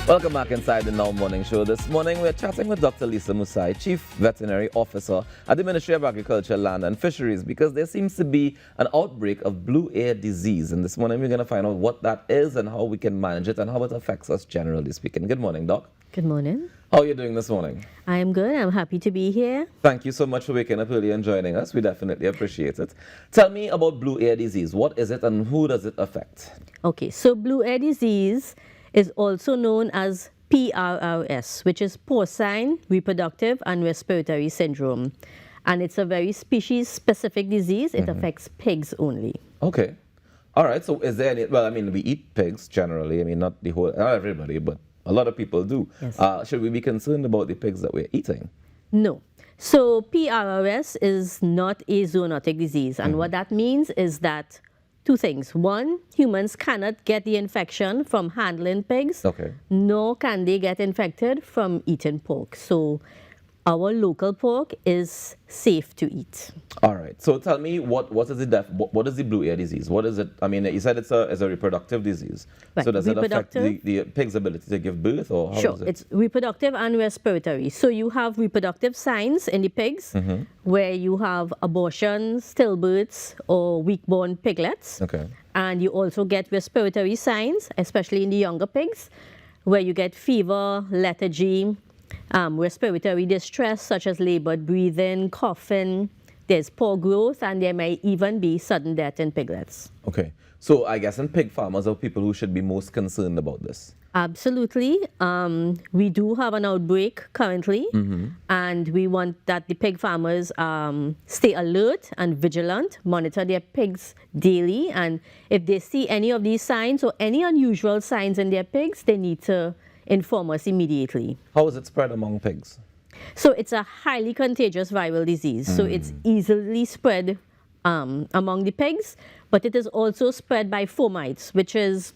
Welcome back inside the Now Morning Show. This morning we're chatting with Dr. Lisa Musai, Chief Veterinary Officer at the Ministry of Agriculture, Land and Fisheries, because there seems to be an outbreak of blue air disease. And this morning we're going to find out what that is and how we can manage it and how it affects us generally speaking. Good morning, Doc. Good morning. How are you doing this morning? I am good. I'm happy to be here. Thank you so much for waking up early and joining us. We definitely appreciate it. Tell me about blue air disease. What is it and who does it affect? Okay, so blue air disease is also known as PRRS, which is Porcine, Reproductive and Respiratory Syndrome. And it's a very species-specific disease. It affects pigs only. Okay. All right. So is there any, well, I mean, we eat pigs generally. I mean, not everybody, but a lot of people do. Yes. Should we be concerned about the pigs that we're eating? No. So PRRS is not a zoonotic disease. And what that means is that two things. One, humans cannot get the infection from handling pigs, nor can they get infected from eating pork. So our local pork is safe to eat. All right. So tell me, what is the blue air disease? What is it? I mean, you said it's a reproductive disease. Right. So does it affect the pig's ability to give birth, or how is it? It's reproductive and respiratory. So you have reproductive signs in the pigs where you have abortions, stillbirths, or weak-born piglets. Okay. And you also get respiratory signs, especially in the younger pigs, where you get fever, lethargy, respiratory distress such as labored breathing, coughing. There's poor growth, and there may even be sudden death in piglets. Okay. So I guess in pig farmers are people who should be most concerned about this. Absolutely. We do have an outbreak currently, and we want that the pig farmers stay alert and vigilant, monitor their pigs daily, and if they see any of these signs or any unusual signs in their pigs, they need to inform us immediately. How is it spread among pigs? So it's a highly contagious viral disease. So it's easily spread among the pigs, but it is also spread by fomites, which is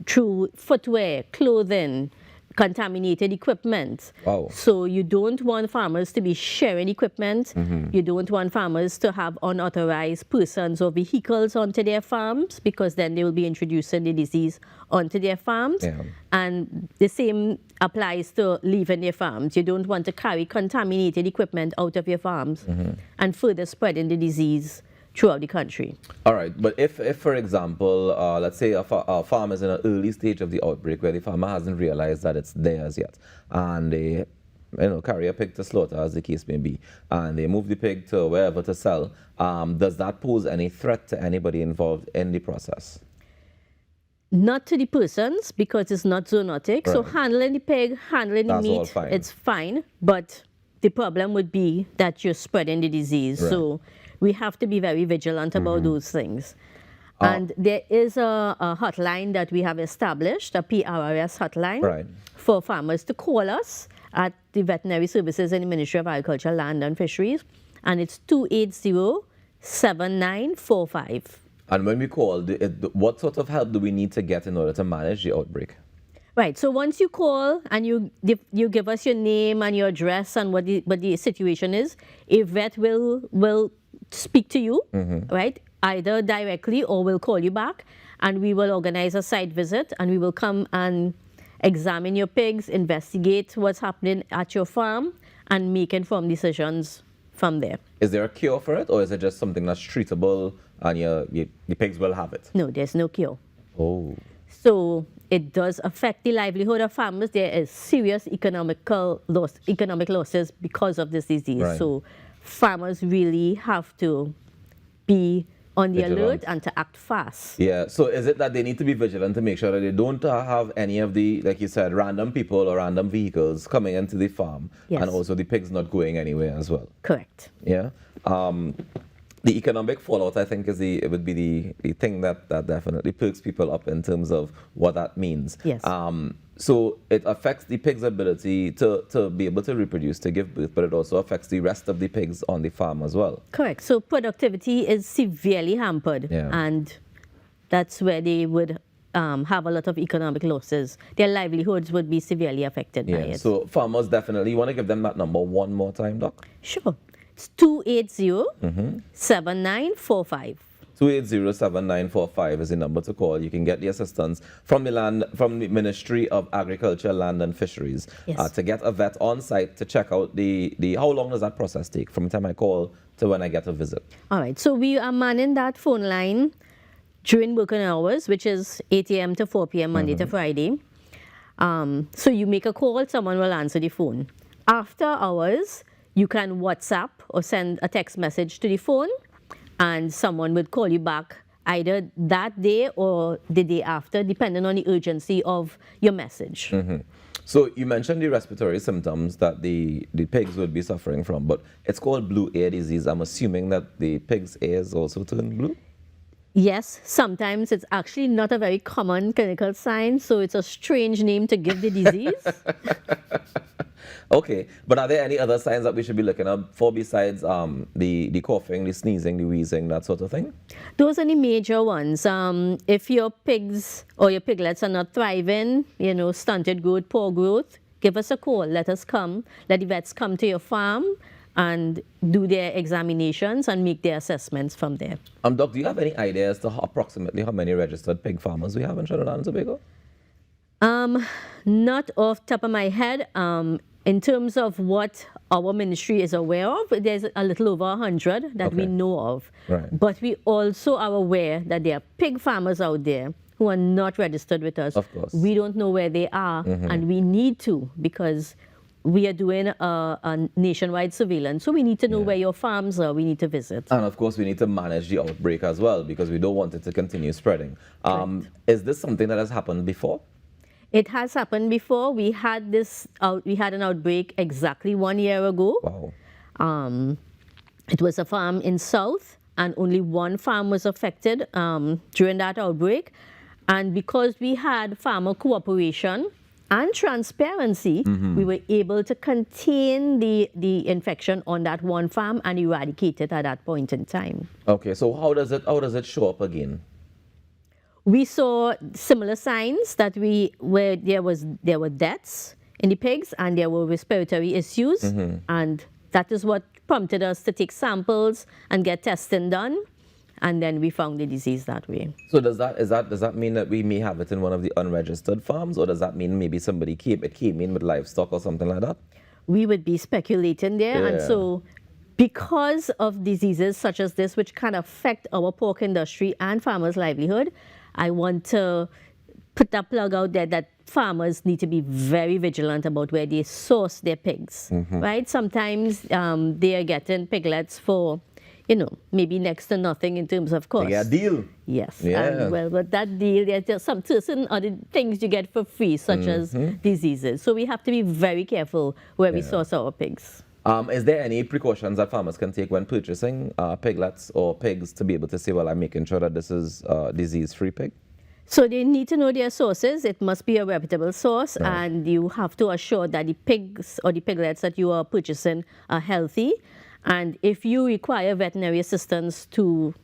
through footwear, clothing, contaminated equipment. Wow. So you don't want farmers to be sharing equipment. You don't want farmers to have unauthorized persons or vehicles onto their farms, because then they will be introducing the disease onto their farms. Yeah. And the same applies to leaving their farms. You don't want to carry contaminated equipment out of your farms and further spreading the disease throughout the country. All right, but if for example, let's say a farm is in an early stage of the outbreak where the farmer hasn't realized that it's theirs yet, and they carry a pig to slaughter, as the case may be, and they move the pig to wherever to sell, does that pose any threat to anybody involved in the process? Not to the persons, because it's not zoonotic. So handling the pig, handling the meat, it's fine. But the problem would be that you're spreading the disease. So we have to be very vigilant about those things. And there is a hotline that we have established, a PRRS hotline, for farmers to call us at the Veterinary Services in the Ministry of Agriculture, Land and Fisheries. And it's 280-7945. And when we call, what sort of help do we need to get in order to manage the outbreak? Right. So once you call and you give us your name and your address and what the situation is, a vet will speak to you, right? Either directly or will call you back, and we will organize a site visit, and we will come and examine your pigs, investigate what's happening at your farm, and make informed decisions from there. Is there a cure for it, or is it just something that's treatable and the pigs will have it? No, there's no cure. Oh. So it does affect the livelihood of farmers. There is serious economic losses because of this disease. So farmers really have to be on the alert and to act fast. Yeah, so is it that they need to be vigilant to make sure that they don't have any of the, like you said, random people or random vehicles coming into the farm, and also the pigs not going anywhere as well? Correct. Yeah. The economic fallout, I think, would be the thing that definitely perks people up in terms of what that means. Yes. So it affects the pig's ability to be able to reproduce, to give birth, but it also affects the rest of the pigs on the farm as well. Correct. So productivity is severely hampered, and that's where they would have a lot of economic losses. Their livelihoods would be severely affected by it. So farmers definitely, you want to give them that number one more time, Doc? Sure. It's 280-7945. 280-7945 is the number to call. You can get the assistance from the Ministry of Agriculture, Land and Fisheries to get a vet on site to check out the how long does that process take from the time I call to when I get a visit? All right, so we are manning that phone line during working hours, which is 8 a.m. to 4 p.m. Monday to Friday. So you make a call, someone will answer the phone. After hours, you can WhatsApp or send a text message to the phone, and someone would call you back either that day or the day after, depending on the urgency of your message. So you mentioned the respiratory symptoms that the pigs would be suffering from, but it's called blue ear disease. I'm assuming that the pig's ears also turn blue? Yes, sometimes it's actually not a very common clinical sign, so it's a strange name to give the disease. Okay, but are there any other signs that we should be looking out for besides the coughing, the sneezing, the wheezing, that sort of thing? Those are the major ones. If your pigs or your piglets are not thriving, stunted growth, poor growth, give us a call. Let the vets come to your farm and do their examinations and make their assessments from there. Doc, do you have any idea as to approximately how many registered pig farmers we have in Trinidad and Tobago? Not off the top of my head. In terms of what our ministry is aware of, there's a little over 100 that we know of. Right. But we also are aware that there are pig farmers out there who are not registered with us. Of course. We don't know where they are, and we need to, because we are doing a nationwide surveillance. So we need to know where your farms are. We need to visit. And of course, we need to manage the outbreak as well, because we don't want it to continue spreading. Is this something that has happened before? It has happened before. We had an outbreak exactly 1 year ago. Wow. It was a farm in South, and only one farm was affected during that outbreak. And because we had farmer cooperation and transparency, we were able to contain the infection on that one farm and eradicate it at that point in time. Okay, so how does it show up again? We saw similar signs that where there were deaths in the pigs and there were respiratory issues, and that is what prompted us to take samples and get testing done, and then we found the disease that way. So does that mean that we may have it in one of the unregistered farms, or does that mean maybe somebody came in with livestock or something like that? We would be speculating there, and so because of diseases such as this, which can affect our pork industry and farmers' livelihood, I want to put that plug out there that farmers need to be very vigilant about where they source their pigs, right? Sometimes they are getting piglets for, maybe next to nothing in terms of cost. Yeah, deal. Yes. Yeah. And well, with that deal, there's some certain other things you get for free, such as diseases. So we have to be very careful where we source our pigs. Is there any precautions that farmers can take when purchasing piglets or pigs to be able to say, well, I'm making sure that this is a disease-free pig? So they need to know their sources. It must be a reputable source, and you have to assure that the pigs or the piglets that you are purchasing are healthy. And if you require veterinary assistance to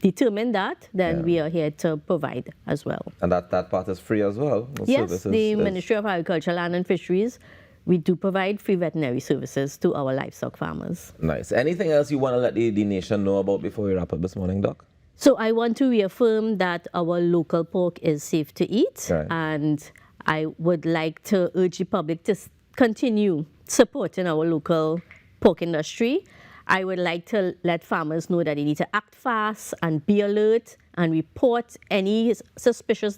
determine that, then we are here to provide as well. And that part is free as well? Yes, the Ministry of Agriculture, Land and Fisheries, we do provide free veterinary services to our livestock farmers. Nice. Anything else you want to let the nation know about before we wrap up this morning, Doc? So I want to reaffirm that our local pork is safe to eat, and I would like to urge the public to continue supporting our local pork industry. I would like to let farmers know that they need to act fast and be alert and report any suspicious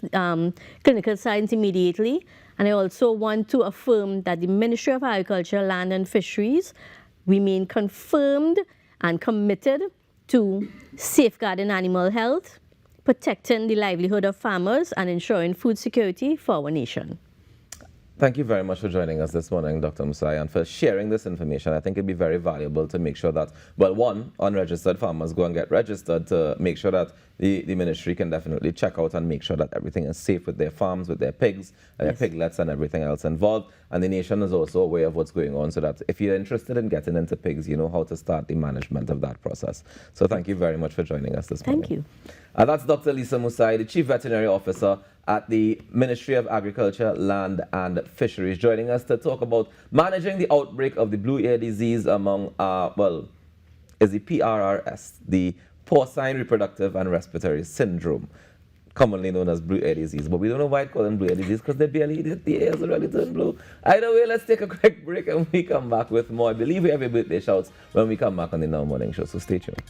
clinical signs immediately. And I also want to affirm that the Ministry of Agriculture, Land and Fisheries remain confirmed and committed to safeguarding animal health, protecting the livelihood of farmers, and ensuring food security for our nation. Thank you very much for joining us this morning, Dr. Musai, and for sharing this information. I think it'd be very valuable to make sure that, well, one, unregistered farmers go and get registered to make sure that the ministry can definitely check out and make sure that everything is safe with their farms, with their pigs, their piglets, and everything else involved. And the nation is also aware of what's going on, so that if you're interested in getting into pigs, you know how to start the management of that process. So thank you very much for joining us this morning. Thank you. That's Dr. Lisa Musai, the Chief Veterinary Officer at the Ministry of Agriculture, Land and Fisheries, joining us to talk about managing the outbreak of the blue ear disease among, is the PRRS, the porcine reproductive and respiratory syndrome, commonly known as blue ear disease. But we don't know why it's called blue ear disease, because the ears are really turn blue. Either way, let's take a quick break and we come back with more. I believe we have your birthday shouts when we come back on the Now Morning Show, so stay tuned.